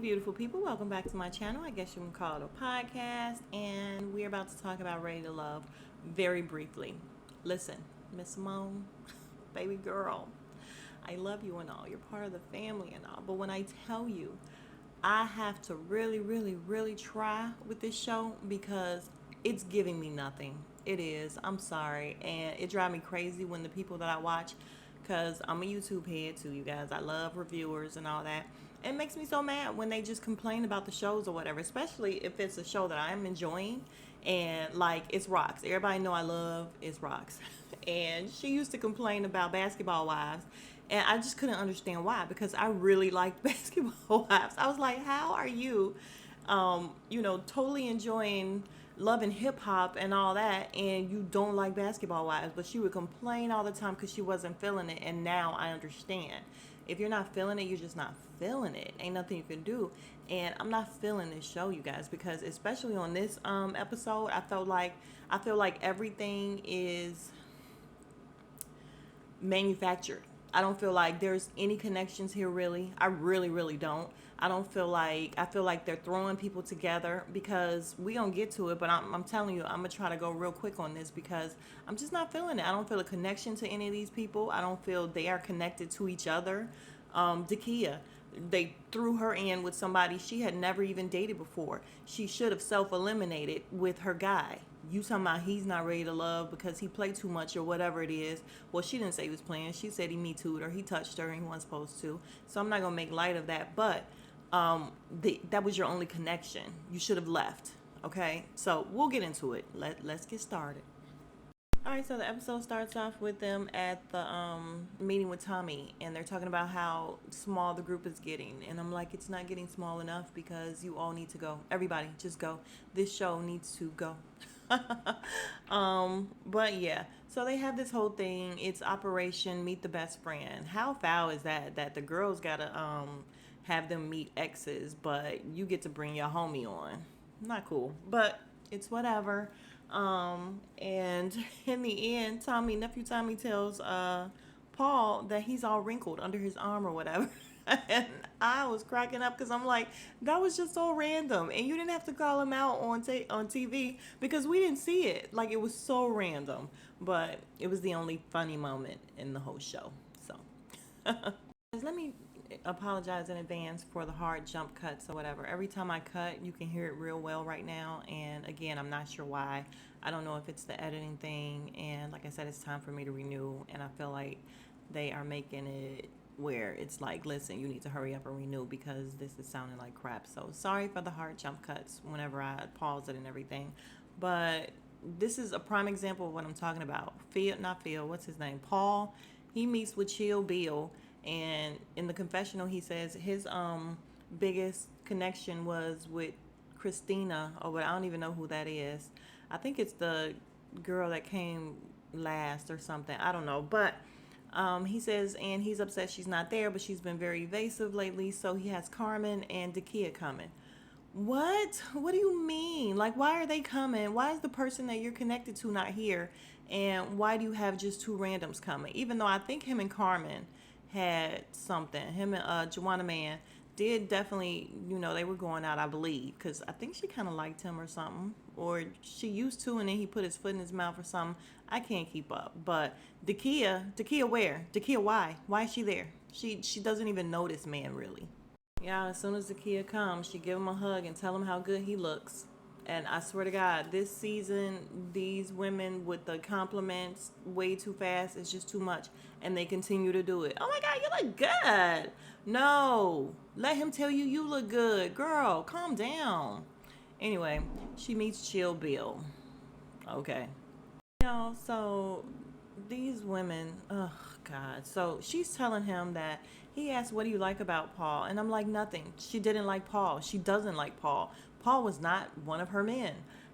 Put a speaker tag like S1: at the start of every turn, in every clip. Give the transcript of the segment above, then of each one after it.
S1: Beautiful people, welcome back to my channel. I guess you can call it a podcast, and we're about to talk about Ready to Love very briefly. Listen, Miss Simone, baby girl, I love you and all. You're part of the family and all. But when I tell you, I have to really try with this show because it's giving me nothing. It is. I'm sorry. And it drives me crazy when the people that I watch, because I'm a YouTube head too, you guys. I love reviewers and all that. It makes me so mad when they just complain about the shows or whatever, especially if it's a show that I'm enjoying and like it's Rocks. Everybody know I love It's Rocks. And she used to complain about Basketball Wives, and I just couldn't understand why, because I really liked Basketball Wives. I was like, how are you, totally enjoying Love and Hip Hop and all that, and you don't like Basketball Wives? But she would complain all the time because she wasn't feeling it, and now I understand. If you're not feeling it, you're just not feeling it. Ain't nothing you can do. And I'm not feeling this show, you guys, because especially on this episode, I feel like everything is manufactured. I don't feel like there's any connections here, really. I really don't. I feel like they're throwing people together, because we don't get to it, but I'm telling you, I'm gonna try to go real quick on this because I'm just not feeling it. I don't feel a connection to any of these people. I don't feel they are connected to each other. Dakia, they threw her in with somebody she had never even dated before. She should have self-eliminated with her guy. You talking about he's not ready to love because he played too much or whatever it is. Well, she didn't say he was playing. She said he Me Too'd her. He touched her and he wasn't supposed to. So I'm not going to make light of that. But that was your only connection. You should have left. Okay? So we'll get into it. Let's get started. All right, so the episode starts off with them at the meeting with Tommy, and they're talking about how small the group is getting. And I'm like, it's not getting small enough, because you all need to go. Everybody, just go. This show needs to go. But yeah, so they have this whole thing. It's Operation Meet the Best Friend. How foul is that the girls gotta have them meet exes, but you get to bring your homie on? Not cool, but it's whatever. And in the end, nephew Tommy tells Paul that he's all wrinkled under his arm or whatever. And I was cracking up because I'm like, that was just so random, and you didn't have to call him out on TV because we didn't see it. Like, it was so random, but it was the only funny moment in the whole show. So let me apologize in advance for the hard jump cuts or whatever. Every time I cut, you can hear it real well right now, and again, I'm not sure why. I don't know if it's the editing thing, and like I said, it's time for me to renew, and I feel like they are making it where it's like, listen, you need to hurry up and renew because this is sounding like crap. So sorry for the hard jump cuts whenever I pause it and everything, but this is a prime example of what I'm talking about. What's his name? Paul, he meets with Chill Bill, and in the confessional he says his biggest connection was with Christina, or what, I don't even know who that is. I think it's the girl that came last or something. I don't know, but he says, and he's upset she's not there, but she's been very evasive lately, so he has Carmen and Dakia coming. What? What do you mean? Like, why are they coming? Why is the person that you're connected to not here? And why do you have just two randoms coming? Even though I think him and Carmen had something. Him and Joanna Man did definitely, they were going out, I believe, because I think she kind of liked him or something, or she used to, and then he put his foot in his mouth or something. I can't keep up. But Dakia where? Dakia, why is she there? She doesn't even know this man, really. Yeah, as soon as Dakia comes, she give him a hug and tell him how good he looks. And I swear to God, this season, these women with the compliments way too fast, it's just too much. And they continue to do it. Oh my God, you look good. No, let him tell you you look good. Girl, calm down. Anyway, she meets Chill Bill. Okay. So these women, oh God. So she's telling him that he asked, what do you like about Paul? And I'm like, nothing. She didn't like Paul. She doesn't like Paul. Paul was not one of her men.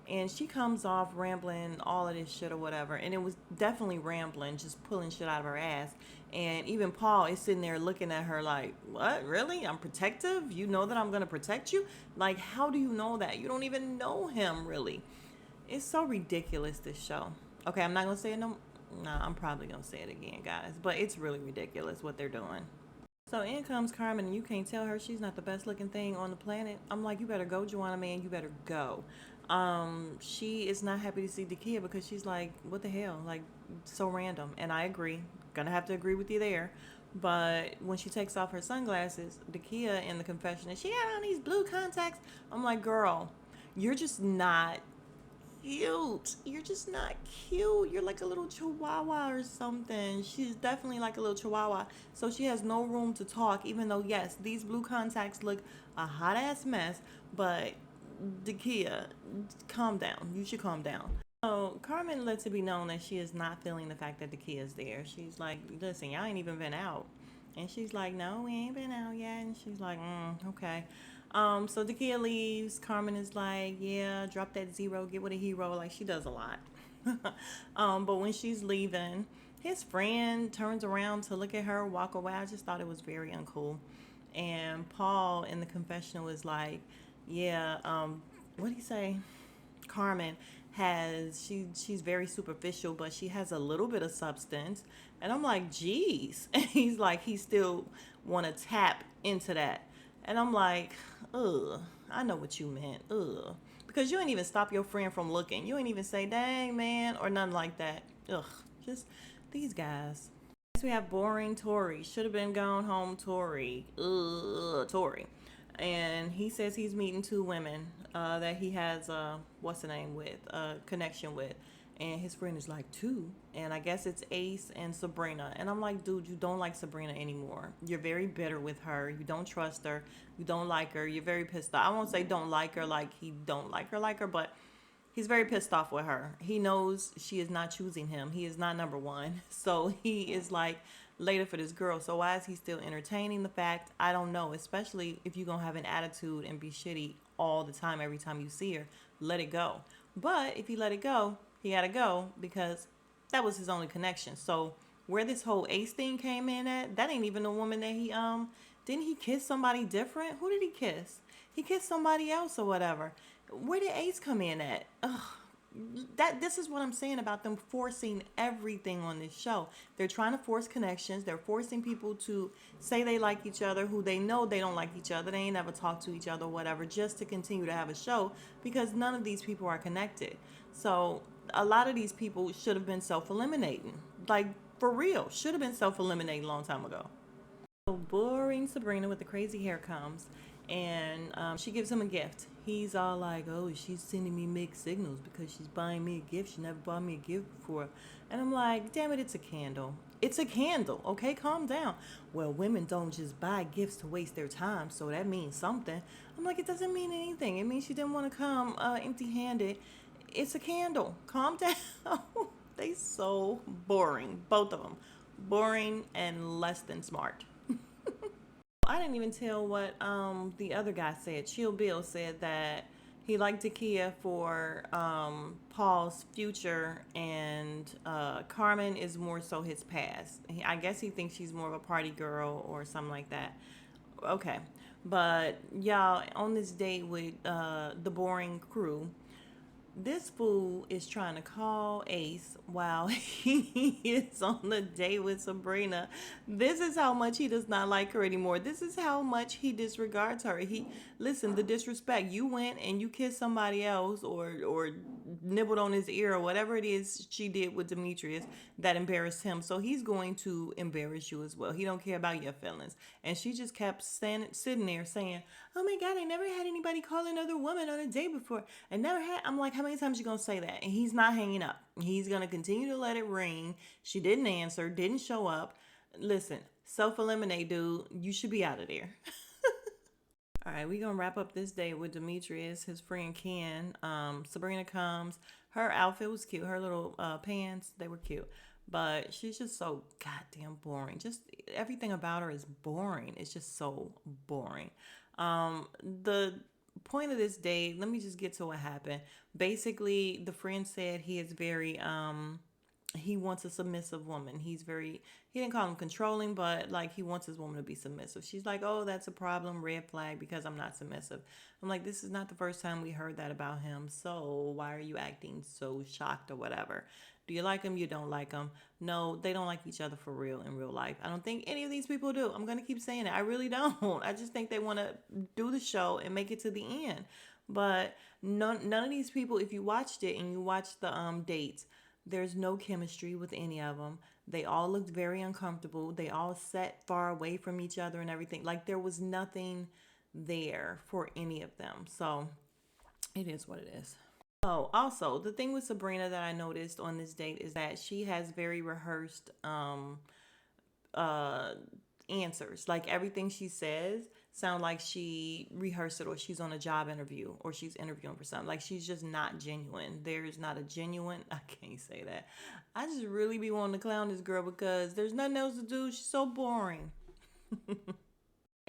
S1: And she comes off rambling all of this shit or whatever. And it was definitely rambling, just pulling shit out of her ass. And even Paul is sitting there looking at her like, what? Really? I'm protective? You know that I'm going to protect you? Like, how do you know that? You don't even know him, really. It's so ridiculous, this show. Okay, I'm not going to say it no. Nah, I'm probably going to say it again, guys. But it's really ridiculous what they're doing. So in comes Carmen, and you can't tell her she's not the best looking thing on the planet. I'm like, you better go, Joanna, man. You better go. She is not happy to see Dakia because she's like, what the hell? Like, so random. And I agree. Gonna have to agree with you there. But when she takes off her sunglasses, Dakia in the confession, and she had on these blue contacts. I'm like, girl, you're just not cute. You're just not cute. You're like a little chihuahua or something. She's definitely like a little chihuahua. So she has no room to talk, even though, yes, these blue contacts look a hot ass mess. But, Dakia, calm down. You should calm down. So Carmen lets it be known that she is not feeling the fact that Dakia is there. She's like, listen, y'all ain't even been out. And she's like, no, we ain't been out yet. And she's like, okay. So Dakia leaves. Carmen is like, yeah, drop that zero, get with a hero. Like, she does a lot. But when she's leaving, his friend turns around to look at her walk away. I just thought it was very uncool. And Paul in the confessional was like, yeah, what did he say? Carmen has she's very superficial, but she has a little bit of substance. And I'm like, geez. And he's like, he still want to tap into that. And I'm like, ugh, I know what you meant. Ugh. Because you ain't even stop your friend from looking. You ain't even say, dang, man, or nothing like that. Ugh. Just these guys. Next we have boring Tori. Should have been gone home Tori. Ugh, Tori. And he says he's meeting two women that he has, what's the name with, connection with. And his friend is like, two? And I guess it's Ace and Sabrina. And I'm like, dude, you don't like Sabrina anymore. You're very bitter with her. You don't trust her. You don't like her. You're very pissed off. I won't say don't like her like he don't like her, but he's very pissed off with her. He knows she is not choosing him. He is not number one. So he is like later for this girl. So why is he still entertaining the fact? I don't know. Especially if you're going to have an attitude and be shitty all the time, every time you see her. Let it go. But if he let it go, he got to go because that was his only connection. So where this whole Ace thing came in at, that ain't even the woman that he, didn't he kiss somebody different? Who did he kiss? He kissed somebody else or whatever. Where did Ace come in at? Ugh. This is what I'm saying about them forcing everything on this show. They're trying to force connections. They're forcing people to say they like each other who they know they don't like each other. They ain't never talked to each other or whatever, just to continue to have a show because none of these people are connected. So a lot of these people should have been self-eliminating. Like, for real, should have been self-eliminating a long time ago. So boring Sabrina with the crazy hair comes and she gives him a gift. He's all like, oh, she's sending me mixed signals because she's buying me a gift. She never bought me a gift before. And I'm like, damn it, it's a candle. It's a candle, okay? Calm down. Well, women don't just buy gifts to waste their time, so that means something. I'm like, it doesn't mean anything. It means she didn't want to come empty handed. It's a candle. Calm down. They so boring, both of them. Boring and less than smart. I didn't even tell what the other guy said. Chill Bill said that he liked Takia for Paul's future, and Carmen is more so his past. I guess he thinks she's more of a party girl or something like that. Okay, but y'all on this date with the boring crew, this fool is trying to call Ace while he is on the date with Sabrina. This is how much he does not like her anymore. This is how much he disregards her. Listen, the disrespect. You went and you kissed somebody else or nibbled on his ear or whatever it is she did with Demetrius that embarrassed him. So he's going to embarrass you as well. He don't care about your feelings. And she just kept sitting there saying, oh my God, I never had anybody call another woman on a date before. I'm like, how many times you gonna say that? And he's not hanging up. He's gonna continue to let it ring. She didn't answer, didn't show up. Listen, self-eliminate, dude. You should be out of there. All right, we're gonna wrap up this day with Demetrius, his friend Ken. Sabrina comes. Her outfit was cute. Her little pants, they were cute. But she's just so goddamn boring. Just everything about her is boring. It's just so boring. The point of this day, let me just get to what happened. Basically, the friend said he is very he wants a submissive woman. He didn't call him controlling, but like he wants his woman to be submissive. She's like, oh, that's a problem, red flag, because I'm not submissive. I'm like, this is not the first time we heard that about him. So why are you acting so shocked or whatever? Do you like him? You don't like him? No, they don't like each other for real in real life. I don't think any of these people do. I'm going to keep saying it. I really don't. I just think they want to do the show and make it to the end. But none of these people, if you watched it and you watched the dates, there's no chemistry with any of them. They all looked very uncomfortable. They all sat far away from each other and everything. Like there was nothing there for any of them. So it is what it is. Oh, also, the thing with Sabrina that I noticed on this date is that she has very rehearsed uh answers. Like everything she says sound like she rehearsed it, or she's on a job interview, or she's interviewing for something. Like she's just not genuine. There's not a genuine, I can't say that. I just really be wanting to clown this girl because there's nothing else to do. She's so boring.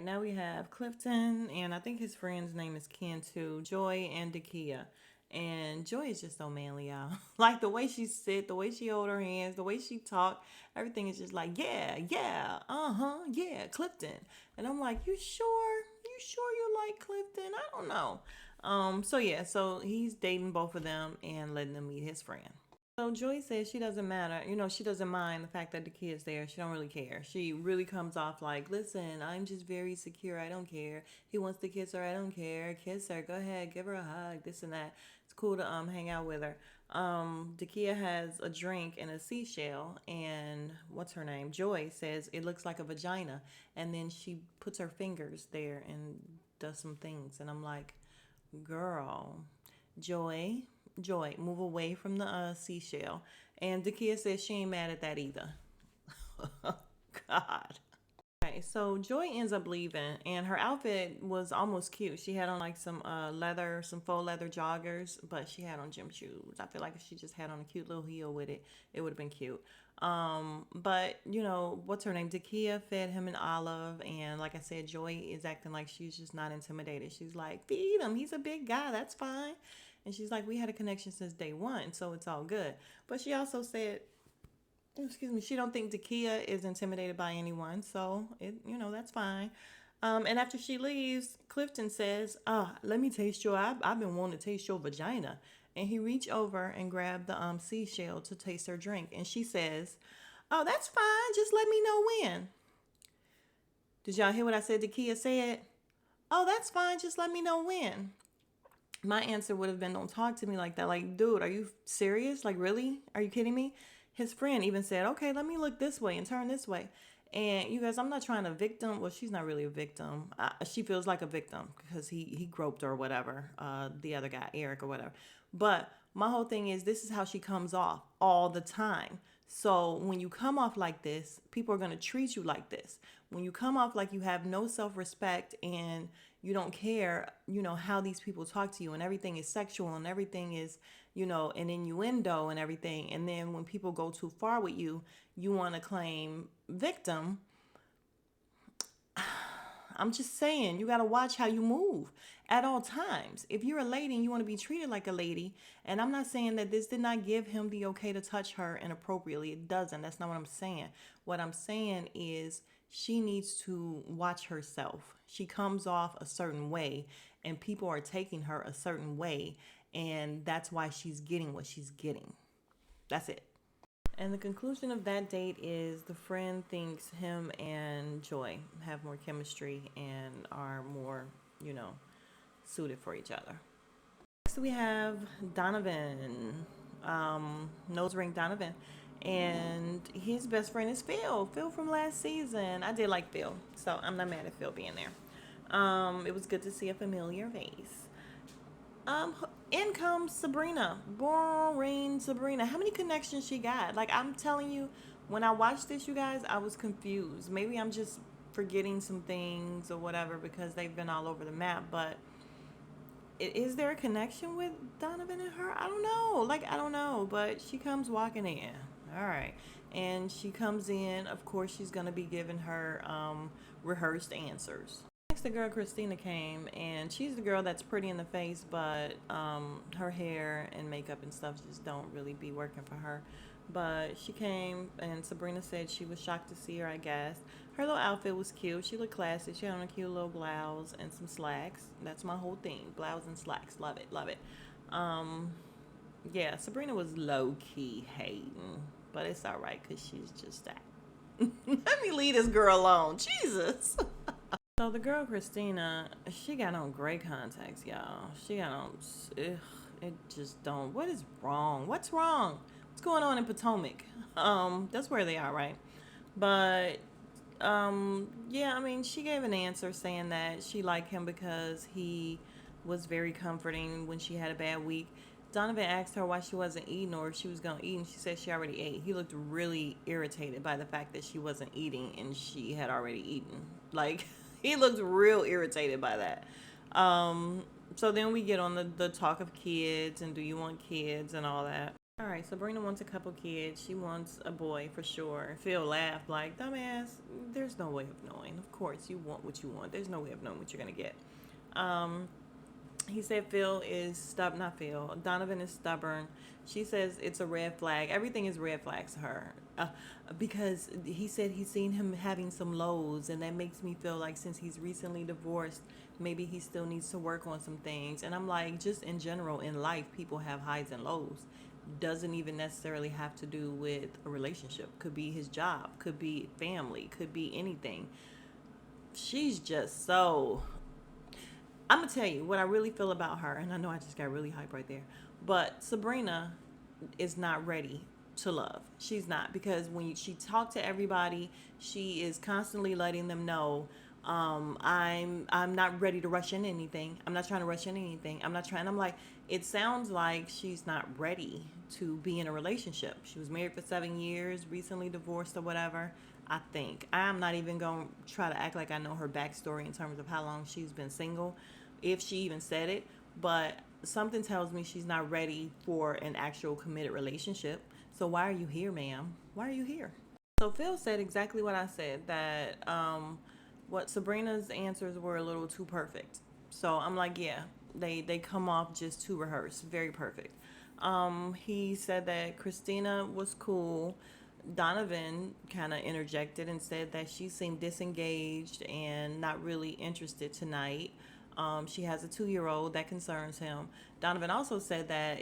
S1: Now we have Clifton, and I think his friend's name is Ken too, Joy and Dakia. And Joy is just so manly, y'all. Like the way she sit, the way she hold her hands, the way she talk, everything is just like, yeah, yeah, uh-huh, yeah, Clifton. And I'm like, you sure? You sure you like Clifton? I don't know. So yeah, so he's dating both of them and letting them meet his friend. So Joy says she doesn't matter. She doesn't mind the fact that the kid's there. She don't really care. She really comes off like, listen, I'm just very secure. I don't care. He wants to kiss her. I don't care. Kiss her. Go ahead. Give her a hug. This and that. It's cool to hang out with her. Dakia has a drink and a seashell, and what's her name? Joy says it looks like a vagina, and then she puts her fingers there and does some things, and I'm like, girl, Joy, Joy, move away from the seashell. And Dakia says she ain't mad at that either. God. Okay, so Joy ends up leaving, and her outfit was almost cute. She had on like some leather, some faux leather joggers, but she had on gym shoes. I feel like if she just had on a cute little heel with it, it would have been cute. But what's her name? Dakia fed him an olive, and like I said, Joy is acting like she's just not intimidated. She's like, feed him. He's a big guy. That's fine. And she's like, we had a connection since day one, so it's all good. But she also said, excuse me, she don't think Dakia is intimidated by anyone, so that's fine. And after she leaves, Clifton says, let me taste I've been wanting to taste your vagina. And he reached over and grabbed the seashell to taste her drink. And she says, oh, that's fine. Just let me know when. Did y'all hear what I said Dakia said? Oh, that's fine. Just let me know when. My answer would have been, don't talk to me like that. Like, dude, are you serious? Like, really? Are you kidding me? His friend even said, okay, let me look this way and turn this way. And you guys, I'm not trying to victim. Well, she's not really a victim. She feels like a victim because he groped her or whatever. The other guy, Eric or whatever. But my whole thing is, this is how she comes off all the time. So when you come off like this, people are going to treat you like this. When you come off like you have no self-respect and you don't care, how these people talk to you, and everything is sexual and everything is, an innuendo and everything. And then when people go too far with you, you want to claim victim. I'm just saying, you got to watch how you move at all times. If you're a lady and you want to be treated like a lady, and I'm not saying that this did not give him the okay to touch her inappropriately. It doesn't. That's not what I'm saying. What I'm saying is she needs to watch herself. She comes off a certain way, and people are taking her a certain way, and that's why she's getting what she's getting. That's it. And the conclusion of that date is the friend thinks him and Joy have more chemistry and are more, suited for each other. Next we have Donovan, nose ring Donovan. And his best friend is Phil. Phil from last season. I did like Phil, so I'm not mad at Phil being there. It was good to see a familiar face. Um, in comes Sabrina. Boring Sabrina. How many connections she got? Like, I'm telling you, when I watched this, you guys, I was confused. Maybe I'm just forgetting some things or whatever because they've been all over the map. But is there a connection with Donovan and her? I don't know. I don't know. But she comes walking in. All right. And she comes in. Of course, she's going to be giving her rehearsed answers. The girl Christina came, and she's the girl that's pretty in the face, but her hair and makeup and stuff just don't really be working for her. But she came, and Sabrina said she was shocked to see her, I guess. Her little outfit was cute. She looked classy. She had on a cute little blouse and some slacks. That's my whole thing. Blouse and slacks. Love it. Love it. Um, yeah, Sabrina was low key hating, but it's all right because she's just that. Let me leave this girl alone. Jesus. So the girl Christina, she got on gray contacts, y'all. She got on. Ugh, it just don't. What is wrong? What's wrong? What's going on in Potomac? That's where they are, right? But yeah, I mean, she gave an answer saying that she liked him because he was very comforting when she had a bad week. Donovan asked her why she wasn't eating or if she was going to eat, and she said she already ate. He looked really irritated by the fact that she wasn't eating and she had already eaten. Like, he looked real irritated by that. Um, so then we get on the talk of kids and do you want kids and all that. All right, Sabrina wants a couple kids. She wants a boy for sure. Phil laughed like, dumbass, there's no way of knowing. Of course, you want what you want. There's no way of knowing what you're going to get. Um, he said Phil is stubborn, not Phil. Donovan is stubborn. She says it's a red flag. Everything is red flags to her. Because he said he's seen him having some lows, and that makes me feel like since he's recently divorced, maybe he still needs to work on some things. And I'm like, just in general in life, people have highs and lows. Doesn't even necessarily have to do with a relationship. Could be his job, could be family, could be anything. She's just so. I'm gonna tell you what I really feel about her, and I know I just got really hype right there. But Sabrina is not ready to love. She's not, because when she talked to everybody, she is constantly letting them know, I'm not ready to rush in anything. I'm not trying to rush in anything. I'm not trying. I'm like, it sounds like she's not ready to be in a relationship. She was married for 7 years, recently divorced or whatever. I think I'm not even gonna try to act like I know her backstory in terms of how long she's been single, if she even said it. But something tells me she's not ready for an actual committed relationship. So why are you here, ma'am? Why are you here? So Phil said exactly what I said, that what Sabrina's answers were a little too perfect. So I'm like, yeah, they come off just too rehearsed, very perfect. He said that Christina was cool. Donovan kind of interjected and said that she seemed disengaged and not really interested tonight. She has a 2 year old that concerns him. Donovan also said that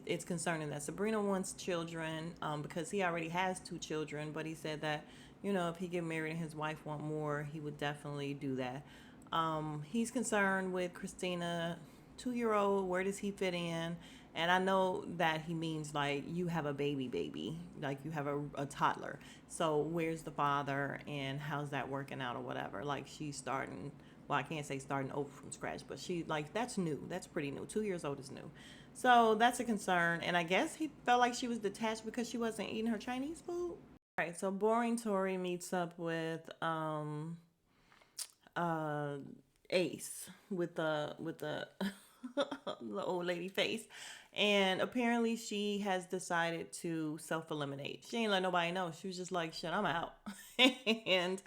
S1: it's concerning that Sabrina wants children, because he already has 2 children, but he said that, if he get married and his wife want more, he would definitely do that. He's concerned with Christina, 2 year old. Where does he fit in? And I know that he means like you have a baby, like you have a toddler. So where's the father and how's that working out or whatever? Like she's starting, well, I can't say starting over from scratch, but she, like, that's new. That's pretty new. 2 years old is new. So that's a concern. And I guess he felt like she was detached because she wasn't eating her Chinese food. All right, so boring Tori meets up with uh Ace with the the old lady face. And apparently she has decided to self-eliminate. She ain't let nobody know. She was just like, shit, I'm out. And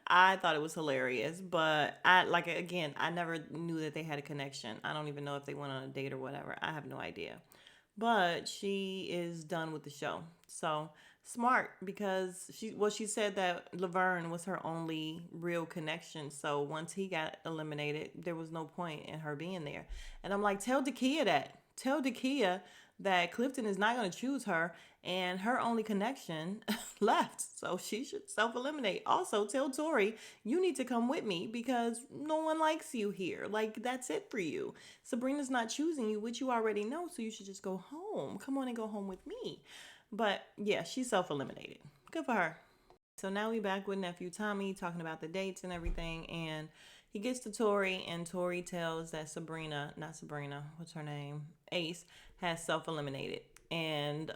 S1: I thought it was hilarious. But I, like, again, I never knew that they had a connection. I don't even know if they went on a date or whatever. I have no idea. But she is done with the show. So smart, because she said that Laverne was her only real connection. So once he got eliminated, there was no point in her being there. And I'm like, tell Dakia that. Tell Dakia that Clifton is not going to choose her, and her only connection left. So she should self eliminate. Also, tell Tori, you need to come with me because no one likes you here. Like, that's it for you. Sabrina's not choosing you, which you already know. So you should just go home. Come on and go home with me. But yeah, she self eliminated. Good for her. So now we back with nephew Tommy talking about the dates and everything, and he gets to Tori, and Tori tells that Sabrina, not Sabrina, what's her name, Ace, has self eliminated, and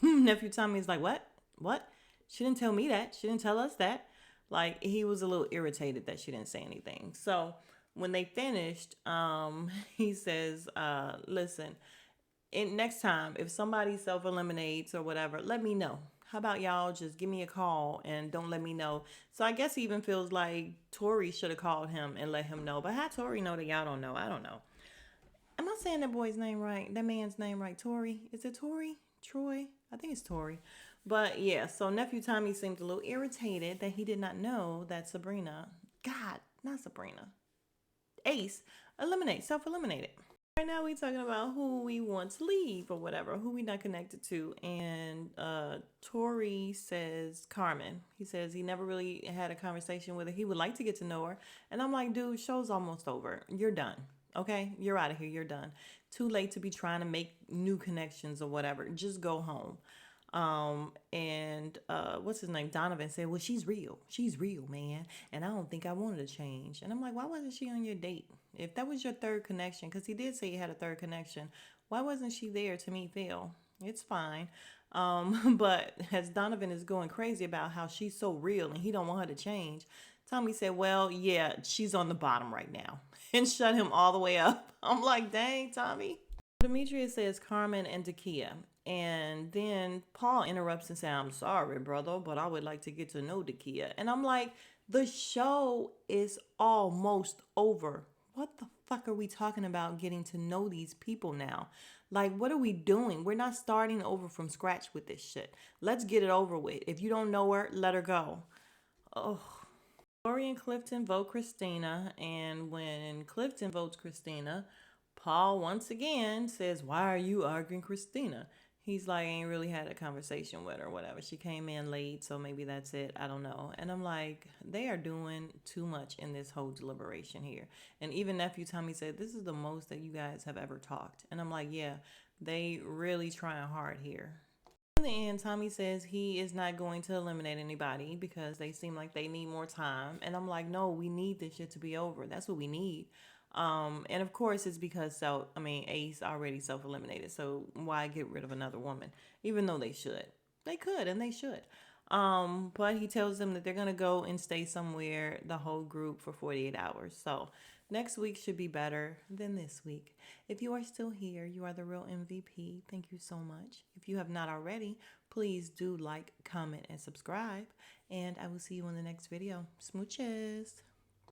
S1: nephew Tommy's like, what? What? She didn't tell me that. She didn't tell us that. Like, he was a little irritated that she didn't say anything. So when they finished, he says, listen, next time if somebody self eliminates or whatever, let me know. How about y'all just give me a call and don't let me know? So I guess he even feels like Tori should have called him and let him know. But how Tori know that y'all don't know? I don't know. Am I saying that boy's name right? That man's name right? Tori? Is it Tori? Troy? I think it's Tori. But yeah, so nephew Tommy seemed a little irritated that he did not know that Sabrina, God, not Sabrina, Ace, self eliminated. Right now we talking about who we want to leave or whatever, who we not connected to. And Tori says Carmen. He says he never really had a conversation with her. He would like to get to know her. And I'm like, dude, show's almost over. You're done. Okay? You're out of here. You're done. Too late to be trying to make new connections or whatever. Just go home. And what's his name? Donovan said, well, she's real. She's real, man. And I don't think I wanted to change. And I'm like, why wasn't she on your date? If that was your third connection, because he did say he had a third connection, why wasn't she there to meet Phil? It's fine. But as Donovan is going crazy about how she's so real and he don't want her to change, Tommy said, well, yeah, she's on the bottom right now. And shut him all the way up. I'm like, dang, Tommy. Demetria says Carmen and Dakia. And then Paul interrupts and says, I'm sorry, brother, but I would like to get to know Dakia. And I'm like, the show is almost over. What the fuck are we talking about getting to know these people now? Like, what are we doing? We're not starting over from scratch with this shit. Let's get it over with. If you don't know her, let her go. Oh. Lori and Clifton vote Christina, and when Clifton votes Christina, Paul once again says, why are you arguing Christina? He's like, I ain't really had a conversation with her or whatever. She came in late, so maybe that's it. I don't know. And I'm like, they are doing too much in this whole deliberation here. And even nephew Tommy said, this is the most that you guys have ever talked. And I'm like, yeah, they really trying hard here. In the end, Tommy says he is not going to eliminate anybody because they seem like they need more time. And I'm like, no, we need this shit to be over. That's what we need. And of course, it's because Ace already self-eliminated, so why get rid of another woman? Even though they could, and they should. But he tells them that they're gonna go and stay somewhere, the whole group, for 48 hours. So next week should be better than this week. If you are still here, you are the real MVP. Thank you so much. If you have not already, please do like, comment, and subscribe. And I will see you in the next video. Smooches.